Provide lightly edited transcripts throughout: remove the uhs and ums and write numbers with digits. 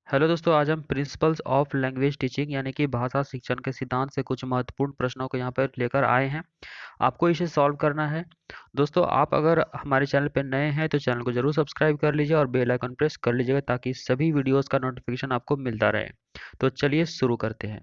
Hello दोस्तों, आज हम प्रिंसिपल्स ऑफ लैंग्वेज टीचिंग यानी कि भाषा शिक्षण के सिद्धांत से कुछ महत्वपूर्ण प्रश्नों को यहाँ पर लेकर आए हैं। आपको इसे सॉल्व करना है। दोस्तों, आप अगर हमारे चैनल पर नए हैं तो चैनल को जरूर सब्सक्राइब कर लीजिए और बेल आइकन प्रेस कर लीजिएगा ताकि सभी वीडियोस का नोटिफिकेशन आपको मिलता रहे। तो चलिए शुरू करते हैं।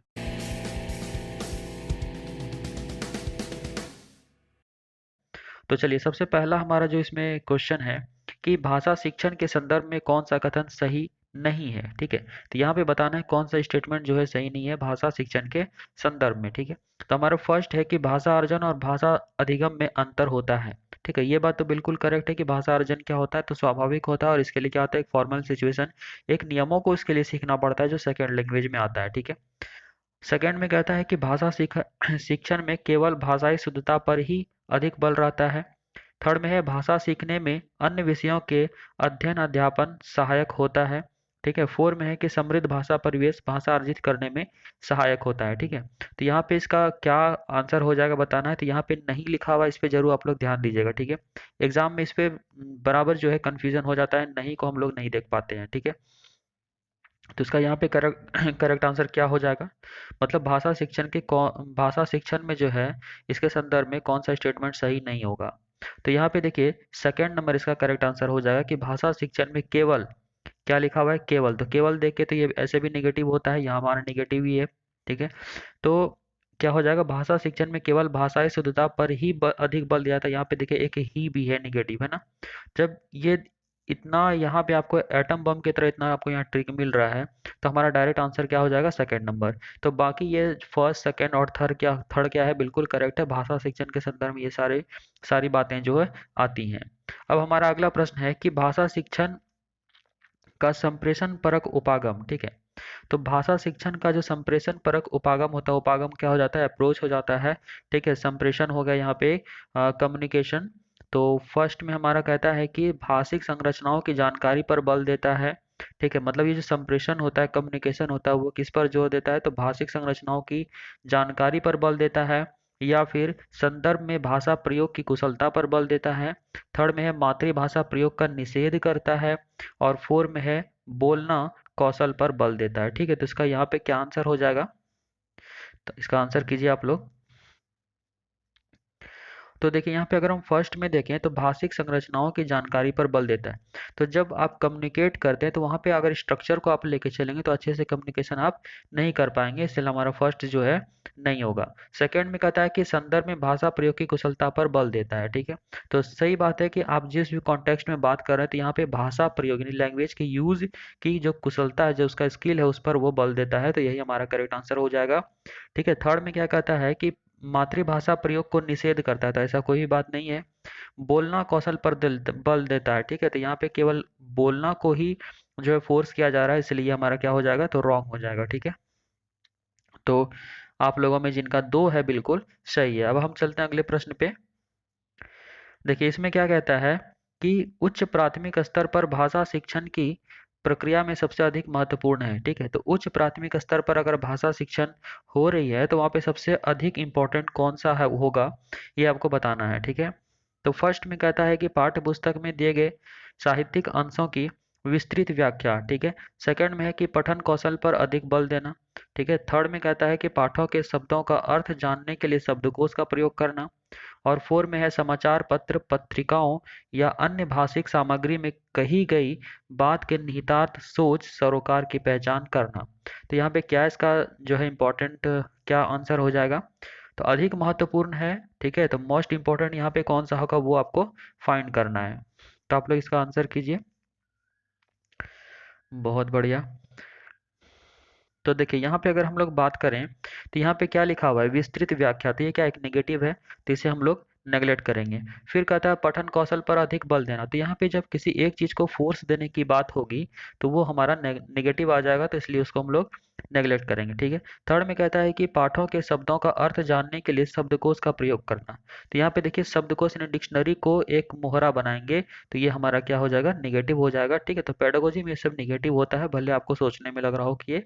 तो चलिए, सबसे पहला हमारा जो इसमें क्वेश्चन है कि भाषा शिक्षण के संदर्भ में कौन सा कथन सही नहीं है। ठीक है, तो यहाँ पे बताना है कौन सा स्टेटमेंट जो है सही नहीं है भाषा शिक्षण के संदर्भ में। ठीक है, तो हमारा फर्स्ट है कि भाषा अर्जन और भाषा अधिगम में अंतर होता है। ठीक है, ये बात तो बिल्कुल करेक्ट है कि भाषा अर्जन क्या होता है तो स्वाभाविक होता है और इसके लिए क्या होता है, एक फॉर्मल सिचुएशन, एक नियमों को इसके लिए सीखना पड़ता है जो सेकेंड लैंग्वेज में आता है। ठीक है, सेकेंड में कहता है कि भाषा शिक्षण में केवल भाषाई शुद्धता पर ही अधिक बल रहता है। थर्ड में है भाषा सीखने में अन्य विषयों के अध्ययन अध्यापन सहायक होता है। ठीक है, फोर में है कि समृद्ध भाषा परिवेश भाषा अर्जित करने में सहायक होता है। ठीक है, तो यहाँ पे इसका क्या आंसर हो जाएगा बताना है। तो यहाँ पे नहीं लिखा हुआ, इस पे जरूर आप लोग ध्यान दीजिएगा। ठीक है, एग्जाम में इस पे बराबर जो है कंफ्यूजन हो जाता है, नहीं को हम लोग नहीं देख पाते हैं। ठीक है, तो इसका यहाँ पे करेक्ट करेक्ट आंसर क्या हो जाएगा, मतलब भाषा शिक्षण में जो है इसके संदर्भ में कौन सा स्टेटमेंट सही नहीं होगा। तो यहाँ पे देखिए सेकंड नंबर इसका करेक्ट आंसर हो जाएगा कि भाषा शिक्षण में केवल, क्या लिखा हुआ है केवल, तो केवल देख के तो ये ऐसे भी नेगेटिव होता है, यहाँ हमारा नेगेटिव ही है। ठीक है, तो क्या हो जाएगा, भाषा शिक्षण में केवल भाषाई शुद्धता पर ही अधिक बल दिया था। यहाँ पे देखिए एक ही भी है नेगेटिव, है ना। जब ये इतना यहाँ पे आपको एटम बम की तरह इतना आपको यहाँ ट्रिक मिल रहा है तो हमारा डायरेक्ट आंसर क्या हो जाएगा, सेकंड नंबर। तो बाकी ये फर्स्ट सेकंड और थर्ड क्या है, बिल्कुल करेक्ट है। भाषा शिक्षण के संदर्भ में ये सारी बातें जो है आती हैं। अब हमारा अगला प्रश्न है कि भाषा शिक्षण का संप्रेषण परक उपागम। ठीक है, तो भाषा शिक्षण का जो संप्रेषण परक उपागम होता है, उपागम क्या हो जाता है, अप्रोच हो जाता है। ठीक है, संप्रेषण हो गया यहाँ पे कम्युनिकेशन। तो फर्स्ट में हमारा कहता है कि भाषिक संरचनाओं की जानकारी पर बल देता है। ठीक है, मतलब ये जो संप्रेषण होता है, कम्युनिकेशन होता है, वो किस पर जोर देता है, तो भाषिक संरचनाओं की जानकारी पर बल देता है, या फिर संदर्भ में भाषा प्रयोग की कुशलता पर बल देता है। थर्ड में है मातृभाषा प्रयोग का निषेध करता है, और फोर में है बोलना कौशल पर बल देता है। ठीक है, तो इसका यहाँ पे क्या आंसर हो जाएगा, तो इसका आंसर कीजिए आप लोग। तो देखिए यहाँ पे अगर हम फर्स्ट में देखें तो भाषिक संरचनाओं की जानकारी पर बल देता है। तो जब आप कम्युनिकेट करते हैं तो वहाँ पे अगर स्ट्रक्चर को आप लेके चलेंगे तो अच्छे से कम्युनिकेशन आप नहीं कर पाएंगे, इसलिए हमारा फर्स्ट जो है नहीं होगा। सेकंड में कहता है कि संदर्भ में भाषा प्रयोग की कुशलता पर बल देता है। ठीक है, तो सही बात है कि आप जिस भी कॉन्टेक्स्ट में बात कर रहे हैं तो यहाँ पे भाषा प्रयोग यानी लैंग्वेज की यूज की जो कुशलता है, जो उसका स्किल है, उस पर वो बल देता है, तो यही हमारा करेक्ट आंसर हो जाएगा। ठीक है, थर्ड में क्या कहता है कि मातृभाषा प्रयोग को निषेध करता है, तो ऐसा कोई भी बात नहीं है। बोलना कौशल पर बल देता है। ठीक है, तो यहाँ पे केवल बोलना को ही जो है फोर्स किया जा रहा है, इसलिए हमारा क्या हो जाएगा, तो रॉन्ग हो जाएगा। ठीक है, तो आप लोगों में जिनका दो है बिल्कुल सही है। अब हम चलते हैं अगले प्रश्न पे। देखिए इसमें क्या कहता है कि उच्च प्राथमिक स्तर पर भाषा शिक्षण की प्रक्रिया में सबसे अधिक महत्वपूर्ण है। ठीक है, तो उच्च प्राथमिक स्तर पर अगर भाषा शिक्षण हो रही है तो वहाँ पे सबसे अधिक इम्पोर्टेंट कौन सा है होगा, ये आपको बताना है। ठीक है, तो फर्स्ट में कहता है कि पाठ्य पुस्तक में दिए गए साहित्यिक अंशों की विस्तृत व्याख्या। ठीक है, सेकंड में है कि पठन कौशल पर अधिक बल देना। ठीक है, थर्ड में कहता है कि पाठों के शब्दों का अर्थ जानने के लिए शब्दकोश का प्रयोग करना, और फोर में है समाचार पत्र पत्रिकाओं या अन्य भाषिक सामग्री में कही गई बात के निहितार्थ सोच सरोकार की पहचान करना। तो यहाँ पे क्या इसका जो है इम्पोर्टेंट क्या आंसर हो जाएगा, तो अधिक महत्वपूर्ण है। ठीक है, तो मोस्ट इम्पोर्टेंट यहाँ पे कौन सा होगा वो आपको फाइंड करना है, तो आप लोग इसका आंसर कीजिए। बहुत बढ़िया। तो देखिए यहाँ पे अगर हम लोग बात करें तो यहाँ पे क्या लिखा हुआ है, विस्तृत व्याख्या, तो ये क्या एक नेगेटिव है, तो इसे हम लोग नेगलेक्ट करेंगे। फिर कहता है पठन कौशल पर अधिक बल देना, तो यहाँ पे जब किसी एक चीज को फोर्स देने की बात होगी तो वो हमारा नेगेटिव आ जाएगा, तो इसलिए उसको हम लोग नेगलेक्ट करेंगे। ठीक है, थर्ड में कहता है कि पाठों के शब्दों का अर्थ जानने के लिए शब्दकोश का प्रयोग करना, तो यहाँ पे देखिए शब्दकोश यानी डिक्शनरी को एक मोहरा बनाएंगे, तो ये हमारा क्या हो जाएगा, निगेटिव हो जाएगा। ठीक है, तो पेडागोजी में ये सब निगेटिव होता है, भले आपको सोचने में लग रहा हो कि ये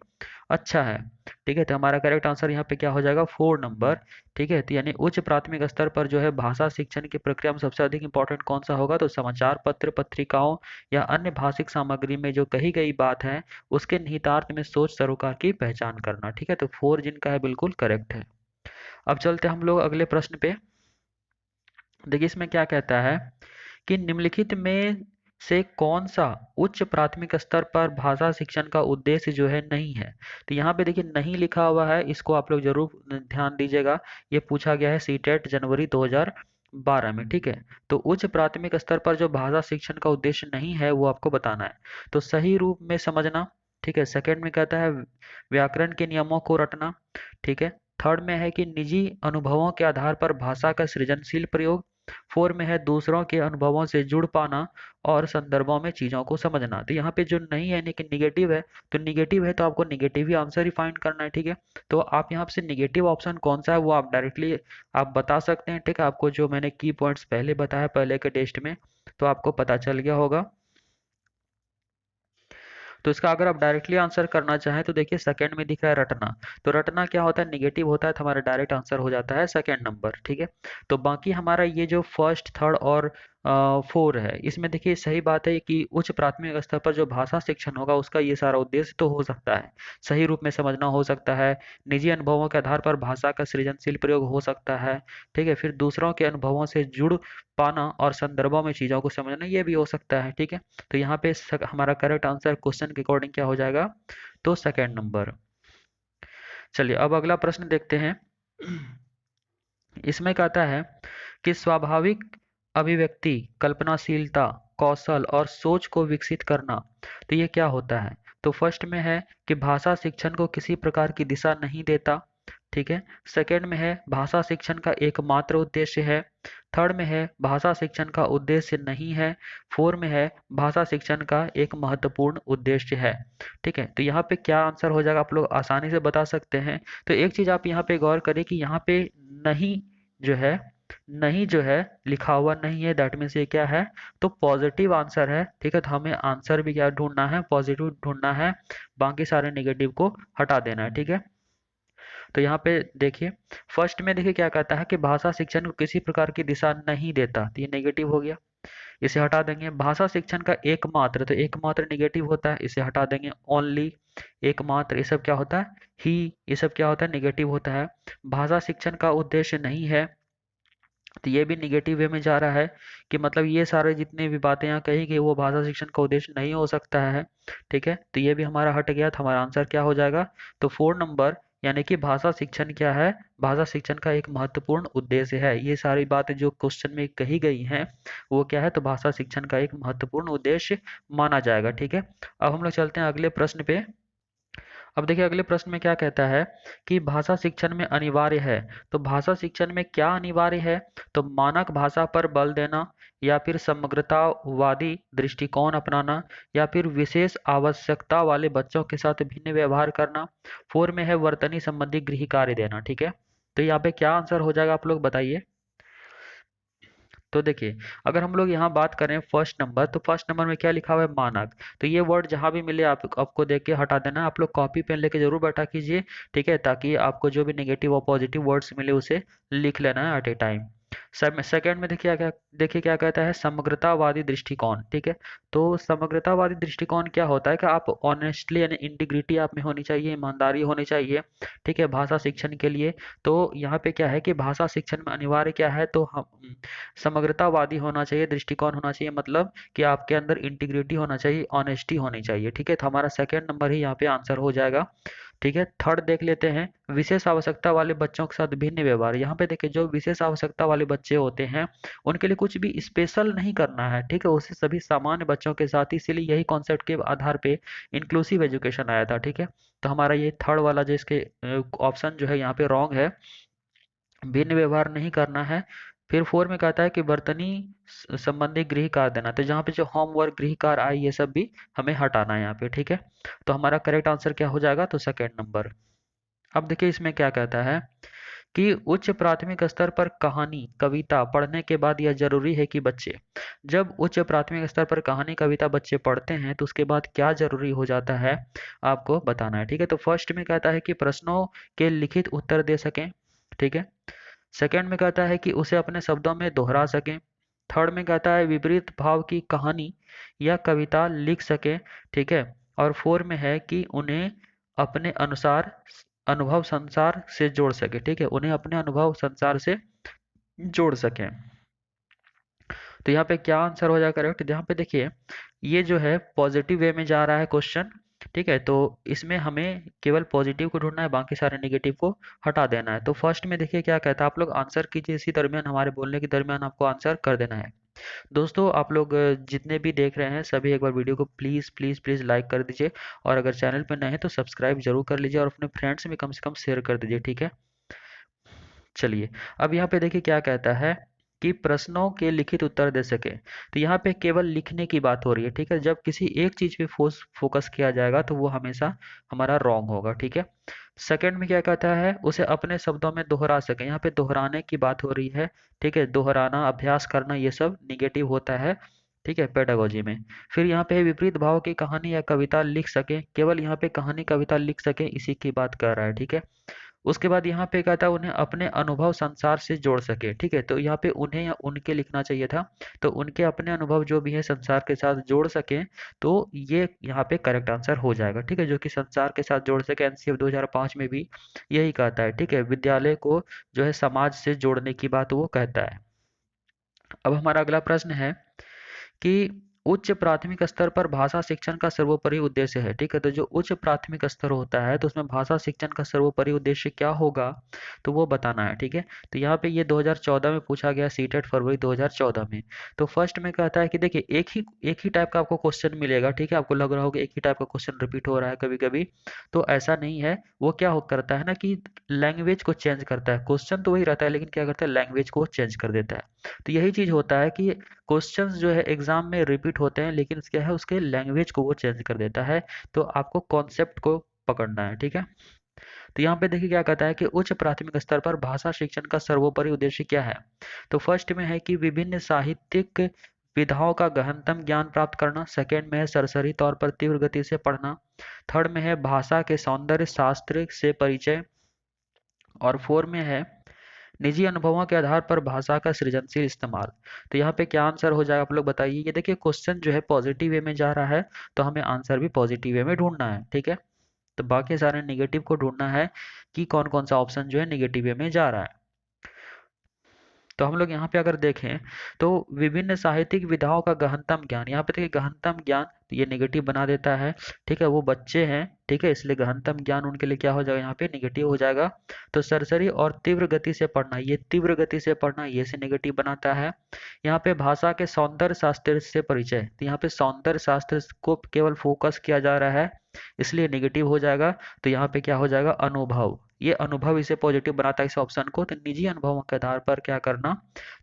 अच्छा है। ठीक है, तो हमारा करेक्ट आंसर यहाँ पे क्या हो जाएगा, 4 नंबर। ठीक है, तो यानी उच्च प्राथमिक स्तर पर जो है भाषा शिक्षण की प्रक्रिया में सबसे अधिक इंपॉर्टेंट कौन सा होगा, तो समाचार पत्र, पत्रिकाओं या अन्य भाषिक सामग्री में जो कही गई बात है उसके निहितार्थ में सोच सरोकार की पहचान करना। ठीक है, तो 4 जिनका है बिल्कुल करेक्ट है। अब चलते हम लोग अगले प्रश्न पे। देखिए इसमें क्या कहता है कि निम्नलिखित में से कौन सा उच्च प्राथमिक स्तर पर भाषा शिक्षण का उद्देश्य जो है नहीं है। तो यहाँ पे देखिए नहीं लिखा हुआ है, इसको आप लोग जरूर ध्यान दीजिएगा। ये पूछा गया है सीटेट जनवरी 2012 में। ठीक है, तो उच्च प्राथमिक स्तर पर जो भाषा शिक्षण का उद्देश्य नहीं है वो आपको बताना है। तो सही रूप में समझना। ठीक है, सेकंड में कहता है व्याकरण के नियमों को रटना। ठीक है, थर्ड में है कि निजी अनुभवों के आधार पर भाषा का सृजनशील प्रयोग। फोर में है दूसरों के अनुभवों से जुड़ पाना और संदर्भों में चीजों को समझना। तो यहाँ पे जो नहीं है यानी कि निगेटिव है, तो निगेटिव है तो आपको निगेटिव ही आंसर ही फाइंड करना है। ठीक है, तो आप यहाँ से निगेटिव ऑप्शन कौन सा है वो आप डायरेक्टली आप बता सकते हैं। ठीक है, आपको जो मैंने की पॉइंट्स पहले बताया पहले के टेस्ट में, तो आपको पता चल गया होगा। तो इसका अगर आप डायरेक्टली आंसर करना चाहें तो देखिए सेकंड में दिख रहा है रटना। तो रटना क्या होता है, निगेटिव होता है, तो हमारा डायरेक्ट आंसर हो जाता है सेकंड नंबर। ठीक है, तो बाकी हमारा ये जो फर्स्ट थर्ड और फोर है इसमें देखिए सही बात है कि उच्च प्राथमिक स्तर पर जो भाषा शिक्षण होगा उसका ये सारा उद्देश्य तो हो सकता है, सही रूप में समझना हो सकता है, निजी अनुभवों के आधार पर भाषा का सृजनशील प्रयोग हो सकता है। ठीक है, फिर दूसरों के अनुभवों से जुड़ पाना और संदर्भों में चीज़ों को समझना ये भी हो सकता है। ठीक है, तो यहाँ पे हमारा करेक्ट आंसर क्वेश्चन के अकॉर्डिंग क्या हो जाएगा, तो सेकंड नंबर। चलिए अब अगला प्रश्न देखते हैं। इसमें कहता है कि स्वाभाविक अभिव्यक्ति, कल्पनाशीलता, कौशल और सोच को विकसित करना, तो ये क्या होता है। तो फर्स्ट में है कि भाषा शिक्षण को किसी प्रकार की दिशा नहीं देता। ठीक है, सेकंड में है भाषा शिक्षण का एकमात्र उद्देश्य है। थर्ड में है भाषा शिक्षण का उद्देश्य नहीं है। फोर में है भाषा शिक्षण का एक महत्वपूर्ण उद्देश्य है। ठीक है, तो यहाँ पे क्या आंसर हो जाएगा आप लोग आसानी से बता सकते हैं। तो एक चीज आप यहाँ पे गौर करें कि यहाँ पे नहीं जो है, नहीं जो है लिखा हुआ नहीं है, दैट मीन्स ये क्या है, तो पॉजिटिव आंसर है। ठीक है, तो हमें आंसर भी क्या ढूंढना है, पॉजिटिव ढूंढना है, बाकी सारे नेगेटिव को हटा देना है। ठीक है, तो यहाँ पे देखिए फर्स्ट में देखिए क्या कहता है कि भाषा शिक्षण को किसी प्रकार की दिशा नहीं देता, तो ये नेगेटिव हो गया, इसे हटा देंगे। भाषा शिक्षण का एकमात्र, तो एकमात्र नेगेटिव होता है, इसे हटा देंगे। ओनली, एकमात्र, ये सब क्या होता है, ही, ये सब क्या होता है, नेगेटिव होता है। भाषा शिक्षण का उद्देश्य नहीं है, तो ये भी निगेटिव वे में जा रहा है कि मतलब ये सारे जितने भी बातें यहाँ कही गई वो भाषा शिक्षण का उद्देश्य नहीं हो सकता है। ठीक है, तो ये भी हमारा हट गया, तो हमारा आंसर क्या हो जाएगा, तो 4 नंबर, यानी कि भाषा शिक्षण क्या है, भाषा शिक्षण का एक महत्वपूर्ण उद्देश्य है। ये सारी बातें जो क्वेश्चन में कही गई हैं वो क्या है, तो भाषा शिक्षण का एक महत्वपूर्ण उद्देश्य माना जाएगा। ठीक है, अब हम लोग चलते हैं अगले प्रश्न पे। अब देखिए अगले प्रश्न में क्या कहता है कि भाषा शिक्षण में अनिवार्य है, तो भाषा शिक्षण में क्या अनिवार्य है, तो मानक भाषा पर बल देना, या फिर समग्रतावादी दृष्टिकोण अपनाना, या फिर विशेष आवश्यकता वाले बच्चों के साथ भिन्न व्यवहार करना। फोर में है वर्तनी संबंधी गृह कार्य देना। ठीक है, तो यहाँ पे क्या आंसर हो जाएगा आप लोग बताइए। तो देखिए अगर हम लोग यहाँ बात करें फर्स्ट नंबर, तो फर्स्ट नंबर में क्या लिखा हुआ है, मानक। तो ये वर्ड जहां भी मिले आपको देख के हटा देना, आप लोग कॉपी पेन लेके जरूर बैठा कीजिए। ठीक है, ताकि आपको जो भी नेगेटिव और पॉजिटिव वर्ड्स मिले उसे लिख लेना है एट ए टाइम। सब सेकंड में देखिए क्या, देखिए क्या कहता है, समग्रतावादी दृष्टिकोण। ठीक है, तो समग्रतावादी दृष्टिकोण क्या होता है कि आप ऑनेस्टली यानी इंटीग्रिटी आप में होनी चाहिए, ईमानदारी होनी चाहिए। ठीक है, भाषा शिक्षण के लिए। तो यहाँ पे क्या है कि भाषा शिक्षण में अनिवार्य क्या है, तो हम समग्रतावादी होना चाहिए, दृष्टिकोण होना चाहिए, मतलब कि आपके अंदर इंटीग्रिटी होना चाहिए, ऑनेस्टी होनी चाहिए। ठीक है, तो हमारा सेकंड नंबर ही यहाँ पे आंसर हो जाएगा। ठीक है, थर्ड देख लेते हैं, विशेष आवश्यकता वाले बच्चों के साथ भिन्न व्यवहार। यहाँ पे देखिए जो विशेष आवश्यकता वाले बच्चे होते हैं उनके लिए कुछ भी स्पेशल नहीं करना है। ठीक है, उसे सभी सामान्य बच्चों के साथ, इसीलिए यही कॉन्सेप्ट के आधार पे इंक्लूसिव एजुकेशन आया था। ठीक है, तो हमारा ये थर्ड वाला जो इसके ऑप्शन जो है यहाँ पे रॉन्ग है, भिन्न व्यवहार नहीं करना है। फिर फोर में कहता है कि वर्तनी संबंधी गृह कार्य देना, तो जहाँ पे जो होमवर्क गृह कार्य आए ये सब भी हमें हटाना है यहाँ पे। ठीक है, तो हमारा करेक्ट आंसर क्या हो जाएगा, तो सेकेंड नंबर। अब देखिए इसमें क्या कहता है कि उच्च प्राथमिक स्तर पर कहानी कविता पढ़ने के बाद यह जरूरी है कि बच्चे, जब उच्च प्राथमिक स्तर पर कहानी कविता बच्चे पढ़ते हैं तो उसके बाद क्या जरूरी हो जाता है आपको बताना है। ठीक है, तो फर्स्ट में कहता है कि प्रश्नों के लिखित उत्तर दे सकें। ठीक है, सेकंड में कहता है कि उसे अपने शब्दों में दोहरा सकें। थर्ड में कहता है विपरीत भाव की कहानी या कविता लिख सकें। ठीक है, और फोर में है कि उन्हें अपने अनुसार अनुभव संसार से जोड़ सके। ठीक है, उन्हें अपने अनुभव संसार से जोड़ सकें। तो यहाँ पे क्या आंसर हो जाएगा करेक्ट? यहाँ पे देखिए ये जो है पॉजिटिव वे में जा रहा है क्वेश्चन। ठीक है, तो इसमें हमें केवल पॉजिटिव को ढूंढना है, बाकी सारे नेगेटिव को हटा देना है। तो फर्स्ट में देखिए क्या कहता है, आप लोग आंसर कीजिए, इसी दरमियान हमारे बोलने के दरमियान आपको आंसर कर देना है। दोस्तों आप लोग जितने भी देख रहे हैं सभी एक बार वीडियो को प्लीज़ प्लीज़ प्लीज़ लाइक कर दीजिए, और अगर चैनल पर नए हैं तो सब्सक्राइब जरूर कर लीजिए और अपने फ्रेंड्स में कम से कम शेयर कर दीजिए। ठीक है, चलिए अब यहाँ पे देखिए क्या कहता है कि प्रश्नों के लिखित उत्तर दे सके। तो यहाँ पे केवल लिखने की बात हो रही है। ठीक है, जब किसी एक चीज पे फोकस किया जाएगा तो वो हमेशा हमारा रॉन्ग होगा। ठीक है, सेकंड में क्या कहता है उसे अपने शब्दों में दोहरा सके। यहाँ पे दोहराने की बात हो रही है। ठीक है, दोहराना अभ्यास करना ये सब निगेटिव होता है। ठीक है, पेडागोजी में। फिर यहाँ पे विपरीत भाव की कहानी या कविता लिख सके, केवल यहाँ पे कहानी कविता लिख सके इसी की बात कर रहा है। ठीक है, उसके बाद यहाँ पे कहता है उन्हें अपने अनुभव संसार से जोड़ सके। ठीक है, तो यहाँ पे उन्हें या उनके लिखना चाहिए था, तो उनके अपने अनुभव जो भी है संसार के साथ जोड़ सके, तो ये यहाँ पे करेक्ट आंसर हो जाएगा। ठीक है, जो कि संसार के साथ जोड़ सके, एनसीएफ 2005 में भी यही कहता है। ठीक है, विद्यालय को जो है समाज से जोड़ने की बात वो कहता है। अब हमारा अगला प्रश्न है कि उच्च प्राथमिक स्तर पर भाषा शिक्षण का सर्वोपरि उद्देश्य है। ठीक है, तो जो उच्च प्राथमिक स्तर होता है तो उसमें भाषा शिक्षण का सर्वोपरि उद्देश्य क्या होगा तो वो बताना है। ठीक है, तो यहाँ पे ये 2014 में पूछा गया, सीटेट फरवरी 2014 में। तो फर्स्ट में कहता है कि देखिए एक ही टाइप का आपको क्वेश्चन मिलेगा। ठीक है, आपको लग रहा होगा एक ही टाइप का क्वेश्चन रिपीट हो रहा है कभी कभी, तो ऐसा नहीं है। वो क्या करता है ना कि लैंग्वेज को चेंज करता है। क्वेश्चन तो वही रहता है लेकिन क्या करता है लैंग्वेज को चेंज कर देता है। तो यही चीज होता है कि क्वेश्चंस जो है एग्जाम में रिपीट होते हैं लेकिन क्या है उसके लैंग्वेज को वो चेंज कर देता है। तो आपको कॉन्सेप्ट को पकड़ना है। ठीक है, तो यहाँ पे देखिए क्या कहता है कि उच्च प्राथमिक स्तर पर भाषा शिक्षण का सर्वोपरि उद्देश्य क्या है। तो फर्स्ट में है कि विभिन्न साहित्यिक विधाओं का गहनतम ज्ञान प्राप्त करना। सेकेंड में है सरसरी तौर पर तीव्र गति से पढ़ना। थर्ड में है भाषा के सौंदर्य शास्त्र से परिचय। और फोर में है निजी अनुभवों के आधार पर भाषा का सृजनशील इस्तेमाल। तो यहाँ पे क्या आंसर हो जाएगा आप लोग बताइए। ये देखिए क्वेश्चन जो है पॉजिटिव वे में जा रहा है, तो हमें आंसर भी पॉजिटिव वे में ढूंढना है। ठीक है, तो बाकी सारे नेगेटिव को ढूंढना है कि कौन कौन सा ऑप्शन जो है नेगेटिव वे में जा रहा है। तो हम लोग यहाँ पे अगर देखें तो विभिन्न साहित्यिक विधाओं का गहनतम ज्ञान, यहाँ पे देखिए गहनतम ज्ञान तो ये नेगेटिव बना देता है। ठीक है, वो बच्चे हैं। ठीक है, इसलिए गहनतम ज्ञान उनके लिए क्या हो जाएगा यहाँ पे नेगेटिव हो जाएगा। तो सरसरी और तीव्र गति से पढ़ना, ये तीव्र गति से पढ़ना ये से नेगेटिव बनाता है। यहाँ पे भाषा के सौंदर्य शास्त्र से परिचय, तो यहाँ पे सौंदर्य शास्त्र को केवल फोकस किया जा रहा है इसलिए नेगेटिव हो जाएगा। तो यहाँ पे क्या हो जाएगा अनुभव, ये अनुभव इसे पॉजिटिव बनाता है इस ऑप्शन को। तो निजी अनुभवों के आधार पर क्या करना,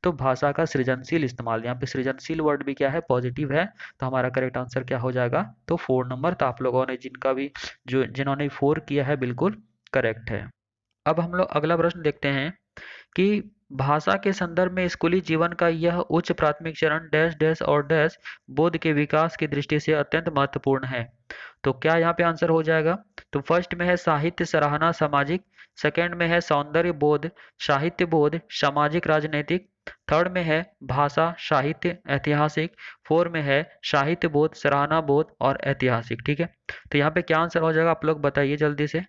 तो भाषा का सृजनशील इस्तेमाल, यहाँ पे सृजनशील वर्ड भी क्या है पॉजिटिव है। तो हमारा करेक्ट आंसर क्या हो जाएगा तो 4 नंबर। तो आप लोगों ने जिनका भी जो जिन्होंने 4 किया है बिल्कुल करेक्ट है। अब हम लोग अगला प्रश्न देखते हैं कि भाषा के संदर्भ में स्कूली जीवन का यह उच्च प्राथमिक चरण डैश डैश और डैश बोध के विकास की दृष्टि से अत्यंत महत्वपूर्ण है। तो क्या यहाँ पे आंसर हो जाएगा। तो फर्स्ट में है साहित्य सराहना सामाजिक। सेकंड में है सौंदर्य बोध साहित्य बोध सामाजिक राजनैतिक। थर्ड में है भाषा साहित्य ऐतिहासिक। फोर में है साहित्य बोध सराहना बोध और ऐतिहासिक। ठीक है, तो यहाँ पे क्या आंसर हो जाएगा आप लोग बताइए जल्दी से।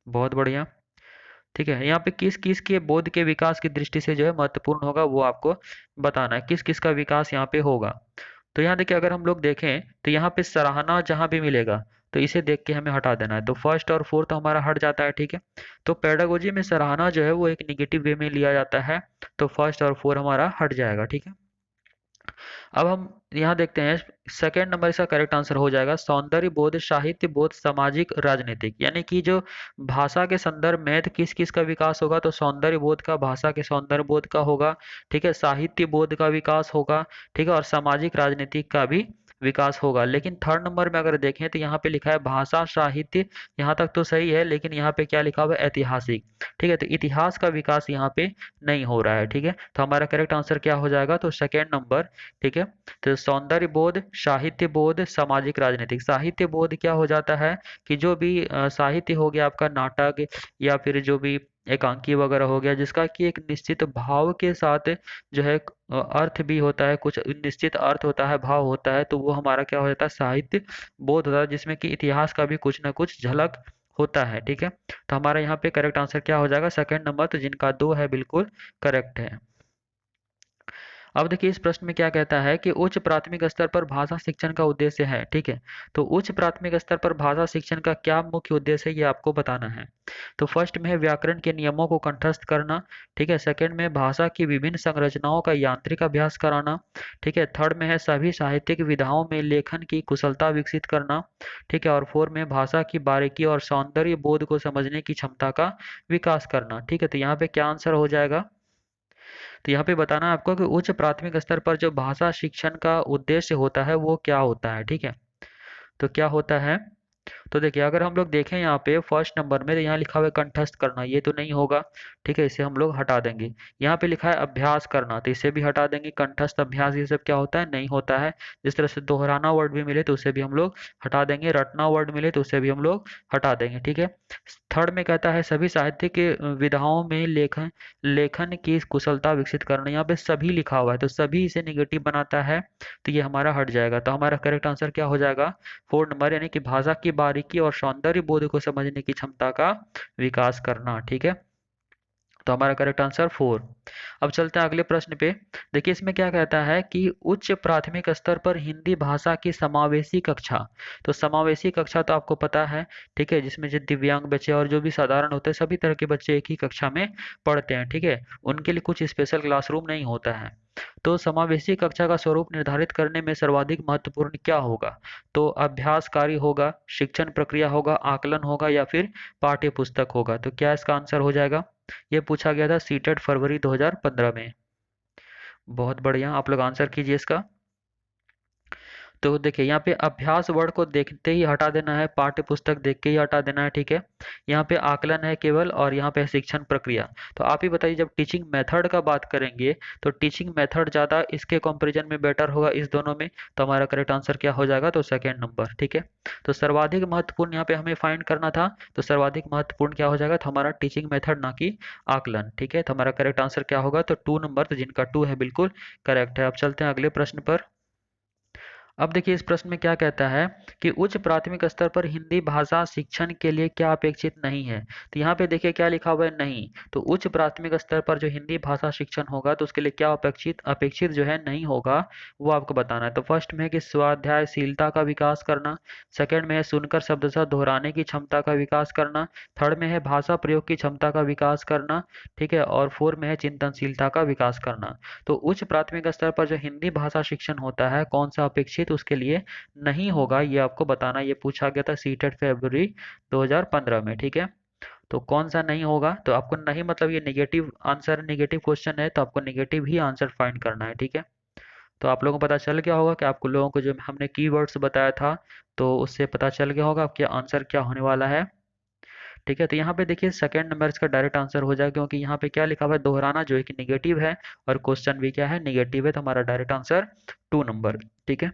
बहुत बढ़िया। ठीक है, यहाँ पे किस किस के बोध के विकास की दृष्टि से जो है महत्वपूर्ण होगा वो आपको बताना है, किस किस का विकास यहाँ पे होगा। तो यहाँ देखिए अगर हम लोग देखें तो यहाँ पे सराहना जहाँ भी मिलेगा तो इसे देख के हमें हटा देना है। तो फर्स्ट और फोर्थ हमारा हट जाता है। ठीक है, तो पेडागोजी में सराहना जो है वो एक निगेटिव वे में लिया जाता है, तो फर्स्ट और फोर हमारा हट जाएगा। ठीक है, अब हम यहाँ देखते हैं सेकेंड नंबर इसका करेक्ट आंसर हो जाएगा सौंदर्य बोध साहित्य बोध सामाजिक राजनीतिक। यानी कि जो भाषा के संदर्भ में तो किस किस का विकास होगा, तो सौंदर्य बोध का भाषा के सौंदर्य बोध का होगा। ठीक है, साहित्य बोध का विकास होगा। ठीक है, और सामाजिक राजनीतिक का भी विकास होगा। लेकिन थर्ड नंबर में अगर देखें तो यहाँ पे लिखा है भाषा साहित्य, यहाँ तक तो सही है, लेकिन यहाँ पे क्या लिखा हुआ है, ऐतिहासिक। ठीक है, तो इतिहास का विकास यहाँ पे नहीं हो रहा है। ठीक है, तो हमारा करेक्ट आंसर क्या हो जाएगा, तो सेकेंड नंबर। ठीक है, तो सौंदर्य बोध, साहित्य बोध, सामाजिक राजनीतिक। साहित्य बोध क्या हो जाता है कि जो भी साहित्य हो गया आपका, नाटक या फिर जो भी एकांकी वगैरह हो गया, जिसका कि एक निश्चित भाव के साथ जो है अर्थ भी होता है, कुछ निश्चित अर्थ होता है, भाव होता है, तो वो हमारा क्या हो जाता है, साहित्य बोध होता है, जिसमें कि इतिहास का भी कुछ ना कुछ झलक होता है। ठीक है, तो हमारा यहाँ पे करेक्ट आंसर क्या हो जाएगा, सेकंड नंबर, तो जिनका दो है बिल्कुल करेक्ट है। अब देखिए इस प्रश्न में क्या कहता है कि उच्च प्राथमिक स्तर पर भाषा शिक्षण का उद्देश्य है। ठीक है, तो उच्च प्राथमिक स्तर पर भाषा शिक्षण का क्या मुख्य उद्देश्य है, ये आपको बताना है। तो फर्स्ट में है व्याकरण के नियमों को कंठस्थ करना। ठीक है, सेकंड में भाषा की विभिन्न संरचनाओं का यांत्रिक अभ्यास कराना। ठीक है, थर्ड में है सभी साहित्यिक विधाओं में लेखन की कुशलता विकसित करना। ठीक है, और फोर्थ में भाषा की बारीकी और सौंदर्य बोध को समझने की क्षमता का विकास करना। ठीक है, तो यहाँ पे क्या आंसर हो जाएगा, तो यहाँ पे बताना है आपको कि उच्च प्राथमिक स्तर पर जो भाषा शिक्षण का उद्देश्य होता है वो क्या होता है। ठीक है, तो क्या होता है, तो देखिए अगर हम लोग देखें यहाँ पे फर्स्ट नंबर में, तो यहाँ लिखा हुआ है कंठस्थ करना, ये तो नहीं होगा। ठीक है, इसे हम लोग हटा देंगे। यहाँ पे लिखा है अभ्यास करना, तो इसे भी हटा देंगे। कंठस्थ, अभ्यास, ये सब क्या होता है, नहीं होता है। जिस तरह से दोहराना वर्ड भी मिले तो उसे भी हम लोग हटा देंगे, रटना वर्ड मिले तो उसे भी हम लोग हटा देंगे। ठीक है, थर्ड में कहता है सभी साहित्य के विधाओं में लेखन लेखन की कुशलता विकसित करना, यहाँ पे सभी लिखा हुआ है तो सभी इसे निगेटिव बनाता है, तो ये हमारा हट जाएगा। तो हमारा करेक्ट आंसर क्या हो जाएगा, फोर्थ नंबर, यानी कि भाषा की बारीकी और सौंदर्य बोध को समझने की क्षमता का विकास करना। ठीक है, तो हमारा करेक्ट आंसर फोर। अब चलते हैं अगले प्रश्न पे। देखिए इसमें क्या कहता है कि उच्च प्राथमिक स्तर पर हिंदी भाषा की समावेशी कक्षा। तो समावेशी कक्षा तो आपको पता है। ठीक है, जिसमें जो दिव्यांग बच्चे और जो भी साधारण होते हैं, सभी तरह के बच्चे एक ही कक्षा में पढ़ते हैं। ठीक है, उनके लिए कुछ स्पेशल क्लासरूम नहीं होता है। तो समावेशी कक्षा का स्वरूप निर्धारित करने में सर्वाधिक महत्वपूर्ण क्या होगा, तो अभ्यासकारी होगा, शिक्षण प्रक्रिया होगा, आकलन होगा, या फिर पाठ्य पुस्तक होगा। तो क्या इसका आंसर हो जाएगा, ये पूछा गया था सीटेट फरवरी 2015 में। बहुत बढ़िया, आप लोग आंसर कीजिए इसका। तो देखिए यहाँ पे अभ्यास वर्ड को देखते ही हटा देना है, पाठ्य पुस्तक देख के ही हटा देना है। ठीक है, यहाँ पे आकलन है केवल, और यहाँ पे शिक्षण प्रक्रिया। तो आप ही बताइए, जब टीचिंग मेथड का बात करेंगे तो टीचिंग मेथड ज़्यादा इसके कंपैरिजन में बेटर होगा इस दोनों में, तो हमारा करेक्ट आंसर क्या हो जाएगा, तो सेकेंड नंबर। ठीक है, तो सर्वाधिक महत्वपूर्ण यहाँ पे हमें फाइंड करना था, तो सर्वाधिक महत्वपूर्ण क्या हो जाएगा, तो हमारा टीचिंग मेथड, ना कि आकलन। ठीक है, तो हमारा करेक्ट आंसर क्या होगा, तो टू नंबर, तो जिनका टू है बिल्कुल करेक्ट है। अब चलते हैं अगले प्रश्न पर। अब देखिए इस प्रश्न में क्या कहता है कि उच्च प्राथमिक स्तर पर हिंदी भाषा शिक्षण के लिए क्या अपेक्षित नहीं है। तो यहाँ पे देखिए क्या लिखा हुआ है, नहीं। तो उच्च प्राथमिक स्तर पर जो हिंदी भाषा शिक्षण होगा तो उसके लिए क्या अपेक्षित अपेक्षित जो है नहीं होगा, वो आपको बताना है। तो फर्स्ट में है कि स्वाध्यायशीलता का विकास करना। सेकंड में है सुनकर शब्दशः दोहराने की क्षमता का विकास करना। थर्ड में है भाषा प्रयोग की क्षमता का विकास करना। ठीक है, और फोर्थ में है चिंतनशीलता का विकास करना। तो उच्च प्राथमिक स्तर पर जो हिंदी भाषा शिक्षण होता है, कौन सा अपेक्षित उसके लिए नहीं होगा, ये आपको बताना। ये पूछा गया था सीटेट फरवरी 2015 में। ठीक है, तो कौन सा नहीं होगा, तो आपको नहीं मतलब ये नेगेटिव आंसर, नेगेटिव क्वेश्चन है, तो आपको नेगेटिव ही आंसर फाइंड करना है। ठीक है, तो आप लोगों को पता चल गया होगा कि आपको लोगों को जो हमने कीवर्ड्स बताया था, तो उससे पता चल गया होगा आपके आंसर क्या होने वाला है। ठीक है, तो यहाँ पे देखिए सेकंड नंबर इसका डायरेक्ट आंसर हो जाएगा, क्योंकि यहाँ पे क्या लिखा हुआ है, दोहराना जो है कि निगेटिव है, और क्वेश्चन भी क्या है, निगेटिव है, तो हमारा डायरेक्ट आंसर टू नंबर। ठीक है,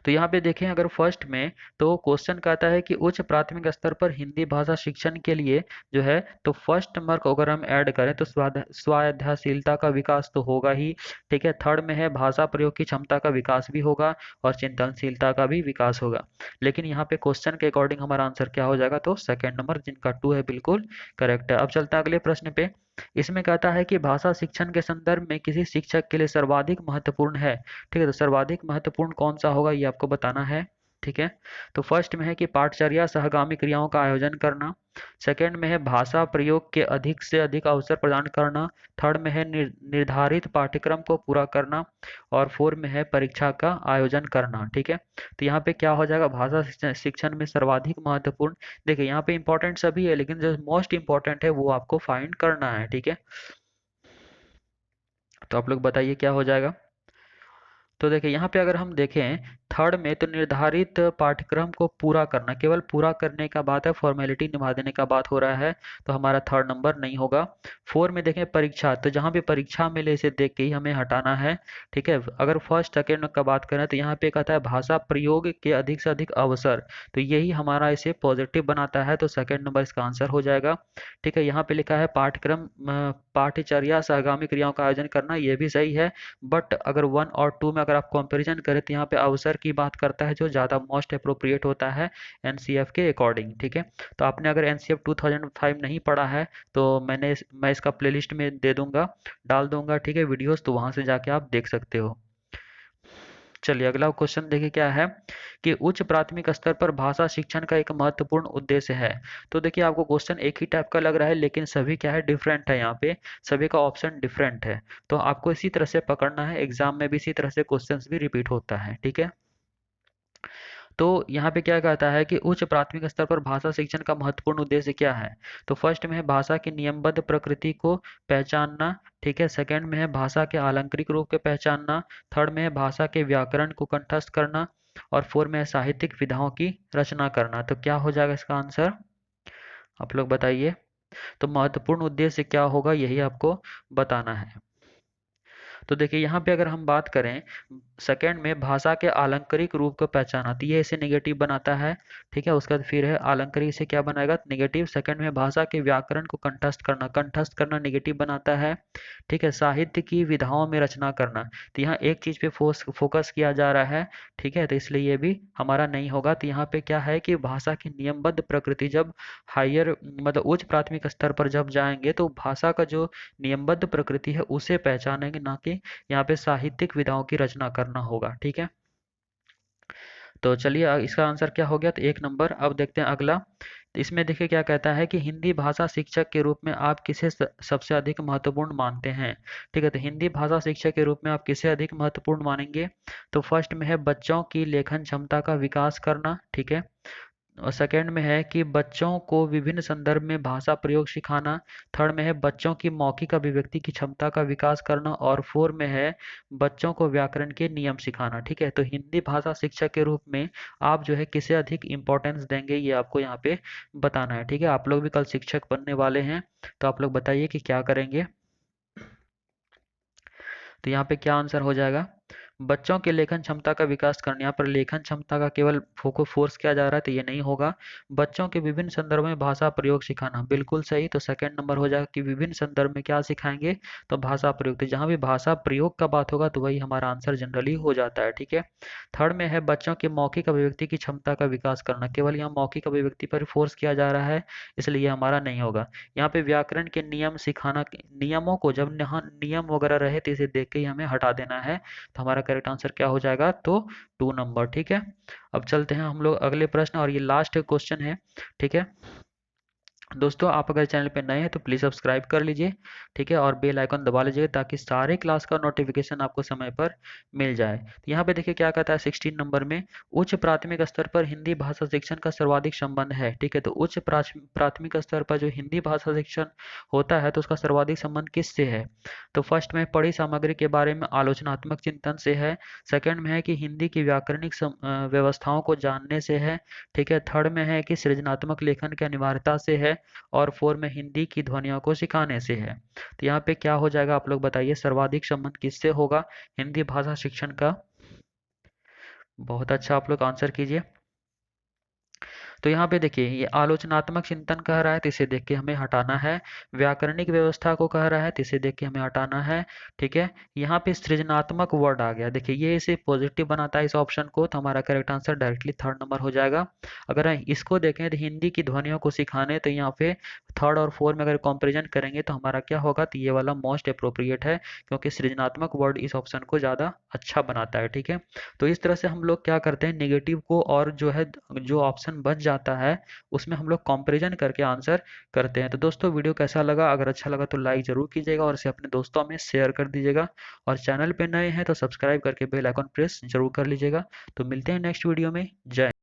तो यहाँ पे देखें अगर फर्स्ट में, तो क्वेश्चन कहता है कि उच्च प्राथमिक स्तर पर हिंदी भाषा शिक्षण के लिए जो है, तो फर्स्ट नंबर को अगर हम ऐड करें तो स्वाध्यायशीलता का विकास तो होगा ही। ठीक है, थर्ड में है भाषा प्रयोग की क्षमता का विकास भी होगा, और चिंतनशीलता का भी विकास होगा। लेकिन यहाँ पे क्वेश्चन के अकॉर्डिंग हमारा आंसर क्या हो जाएगा, तो सेकेंड नंबर, जिनका टू है बिल्कुल करेक्ट है। अब चलते हैं अगले प्रश्न पे। इसमें कहता है कि भाषा शिक्षण के संदर्भ में किसी शिक्षक के लिए सर्वाधिक महत्वपूर्ण है। ठीक है, तो सर्वाधिक महत्वपूर्ण कौन सा होगा, ये आपको बताना है। ठीक है, तो फर्स्ट में है कि पाठचर्या सहगामी क्रियाओं का आयोजन करना। सेकंड में है भाषा प्रयोग के अधिक से अधिक अवसर प्रदान करना। थर्ड में है निर्धारित पाठ्यक्रम को पूरा करना। और फोर्थ में है परीक्षा का आयोजन करना। ठीक है, तो यहाँ पे क्या हो जाएगा, भाषा शिक्षण में सर्वाधिक महत्वपूर्ण। देखिए यहाँ पे इंपॉर्टेंट सभी है, लेकिन जो मोस्ट इंपॉर्टेंट है वो आपको फाइंड करना है। ठीक है, तो आप लोग बताइए क्या हो जाएगा। तो देखिए यहाँ पे अगर हम देखें थर्ड में, तो निर्धारित पाठ्यक्रम को पूरा करना, केवल पूरा करने का बात है, फॉर्मेलिटी निभा देने का बात हो रहा है, तो हमारा थर्ड नंबर नहीं होगा। फोर में देखें परीक्षा, तो जहाँ पे परीक्षा मिले इसे देख के ही हमें हटाना है। ठीक है, अगर फर्स्ट सेकेंड का बात करें तो यहाँ पे कहता है भाषा प्रयोग के अधिक से अधिक अवसर, तो यही हमारा इसे पॉजिटिव बनाता है, तो सेकेंड नंबर इसका आंसर हो जाएगा। ठीक है, यहाँ पे लिखा है पाठ्यक्रम पाठ्यचर्या सहगामी क्रियाओं का आयोजन करना, ये भी सही है, बट अगर वन और टू में अगर आप कंपैरिजन करें तो यहाँ पे अवसर की बात करता है जो ज़्यादा मोस्ट अप्रोप्रिएट होता है एनसीएफ के अकॉर्डिंग। ठीक है, तो आपने अगर एनसीएफ 2005 नहीं पढ़ा है तो मैं इसका प्लेलिस्ट में दे दूंगा, डाल दूंगा, ठीक है, वीडियोस, तो वहां से जाके आप देख सकते हो। चलिए अगला क्वेश्चन देखिए क्या है कि उच्च प्राथमिक स्तर पर भाषा शिक्षण का एक महत्वपूर्ण उद्देश्य है। तो देखिए आपको क्वेश्चन एक ही टाइप का लग रहा है, लेकिन सभी क्या है, डिफरेंट है, यहाँ पे सभी का ऑप्शन डिफरेंट है, तो आपको इसी तरह से पकड़ना है, एग्जाम में भी इसी तरह से क्वेश्चंस भी रिपीट होता है। ठीक है, तो यहाँ पे क्या कहता है कि उच्च प्राथमिक स्तर पर भाषा शिक्षण का महत्वपूर्ण उद्देश्य क्या है। तो फर्स्ट में है भाषा की नियमबद्ध प्रकृति को पहचानना। ठीक है, सेकंड में है भाषा के आलंकारिक रूप को पहचानना। थर्ड में है भाषा के व्याकरण को कंठस्थ करना। और फोर में है साहित्यिक विधाओं की रचना करना। तो क्या हो जाएगा इसका आंसर, आप लोग बताइए। तो महत्वपूर्ण उद्देश्य क्या होगा, यही आपको बताना है। तो देखिए यहाँ पे अगर हम बात करें सेकंड में भाषा के आलंकारिक रूप को पहचाना, तो ये इसे नेगेटिव बनाता है। ठीक है, उसका फिर है आलंकारिक से क्या बनाएगा, नेगेटिव। सेकंड में भाषा के व्याकरण को कंठस्थ करना नेगेटिव बनाता है। ठीक है, साहित्य की विधाओं में रचना करना, तो यहाँ एक चीज पे फोकस किया जा रहा है। ठीक है, तो इसलिए ये भी हमारा नहीं होगा। तो यहाँ पे क्या है कि भाषा की नियमबद्ध प्रकृति, जब हायर मतलब उच्च प्राथमिक स्तर पर जब जाएंगे तो भाषा का जो नियमबद्ध प्रकृति है उसे पहचानेंगे, ना कि यहाँ पे साहित्यिक विधाओं की रचना करना होगा। ठीक है, तो चलिए इसका आंसर क्या हो गया, तो एक नंबर। अब देखते हैं अगला। तो इसमें देखिए क्या कहता है कि हिंदी भाषा शिक्षक के रूप में आप किसे सबसे अधिक महत्वपूर्ण मानते हैं। ठीक है, तो हिंदी भाषा शिक्षक के रूप में आप किसे अधिक महत्वपूर्ण मानेंगे। तो फर्स्ट में है बच्चों की लेखन क्षमता का विकास करना। ठीक है, और सेकंड में है कि बच्चों को विभिन्न संदर्भ में भाषा प्रयोग सिखाना। थर्ड में है बच्चों की मौखिक अभिव्यक्ति की क्षमता का विकास करना। और फोर में है बच्चों को व्याकरण के नियम सिखाना। ठीक है, तो हिंदी भाषा शिक्षक के रूप में आप जो है किसे अधिक इम्पोर्टेंस देंगे, ये आपको यहाँ पे बताना है। ठीक है, आप लोग भी कल शिक्षक बनने वाले हैं, तो आप लोग बताइए कि क्या करेंगे। तो यहाँ पे क्या आंसर हो जाएगा, बच्चों के लेखन क्षमता का विकास करना। यहाँ पर लेखन क्षमता का केवल फोर्स किया जा रहा है, तो ये नहीं होगा। बच्चों के विभिन्न संदर्भ में भाषा प्रयोग सिखाना, बिल्कुल सही। तो सेकंड नंबर हो जाएगा कि विभिन्न संदर्भ में क्या सिखाएंगे, तो भाषा प्रयोग। तो जहाँ भी भाषा प्रयोग का बात होगा तो वही हमारा आंसर जनरली हो जाता है। ठीक है, थर्ड में है बच्चों की मौखिक अभिव्यक्ति की क्षमता का विकास करना, केवल यहाँ मौखिक अभिव्यक्ति पर फोर्स किया जा रहा है, इसलिए ये हमारा नहीं होगा। यहाँ पे व्याकरण के नियम सिखाना, नियमों को जब यहाँ नियम वगैरह रहे तो इसे देख के ही हमें हटा देना है, तो हमारा करेक्ट आंसर क्या हो जाएगा, तो टू नंबर। ठीक है, अब चलते हैं हम लोग अगले प्रश्न, और ये लास्ट क्वेश्चन है। ठीक है दोस्तों, आप अगर चैनल पे नए हैं तो प्लीज़ सब्सक्राइब कर लीजिए। ठीक है, और बेल आइकन दबा लीजिए ताकि सारे क्लास का नोटिफिकेशन आपको समय पर मिल जाए। तो यहाँ पे देखिए क्या कहता है 16 नंबर में, उच्च प्राथमिक स्तर पर हिंदी भाषा शिक्षण का सर्वाधिक संबंध है। ठीक है, तो उच्च प्राथमिक स्तर पर जो हिंदी भाषा शिक्षण होता है तो उसका सर्वाधिक संबंध किससे है। तो फर्स्ट में पढ़ी सामग्री के बारे में आलोचनात्मक चिंतन से है। सेकंड में है कि हिंदी की व्याकरणिक व्यवस्थाओं को जानने से है। ठीक है, थर्ड में है कि सृजनात्मक लेखन की अनिवार्यता से है। और फोर में हिंदी की ध्वनियों को सिखाने से है। तो यहाँ पे क्या हो जाएगा, आप लोग बताइए, सर्वाधिक संबंध किससे होगा हिंदी भाषा शिक्षण का। बहुत अच्छा, आप लोग आंसर कीजिए। तो यहाँ पे देखिए ये आलोचनात्मक चिंतन कह रहा है, तो इसे देख के हमें हटाना है। व्याकरणिक व्यवस्था को कह रहा है, तो इसे देख के हमें हटाना है। ठीक है, यहाँ पे सृजनात्मक वर्ड आ गया, देखिए ये इसे पॉजिटिव बनाता है इस ऑप्शन को, तो हमारा correct answer directly third number हो जाएगा। अगर इसको देखें तो हिंदी की ध्वनियों को सिखाने, तो यहाँ पे थर्ड और फोर में अगर कंपेरिजन करेंगे तो हमारा क्या होगा, तो ये वाला मोस्ट अप्रोप्रिएट है, क्योंकि सृजनात्मक वर्ड इस ऑप्शन को ज़्यादा अच्छा बनाता है। ठीक है, तो इस तरह से हम लोग क्या करते हैं, नेगेटिव को और जो है जो ऑप्शन बच जाता है उसमें हम लोग कंपैरिजन करके आंसर करते हैं। तो दोस्तों वीडियो कैसा लगा, अगर अच्छा लगा तो लाइक जरूर कीजिएगा और इसे अपने दोस्तों में शेयर कर दीजिएगा, और चैनल पे नए हैं तो सब्सक्राइब करके बेल आइकन प्रेस जरूर कर लीजिएगा। तो मिलते हैं नेक्स्ट वीडियो में। जय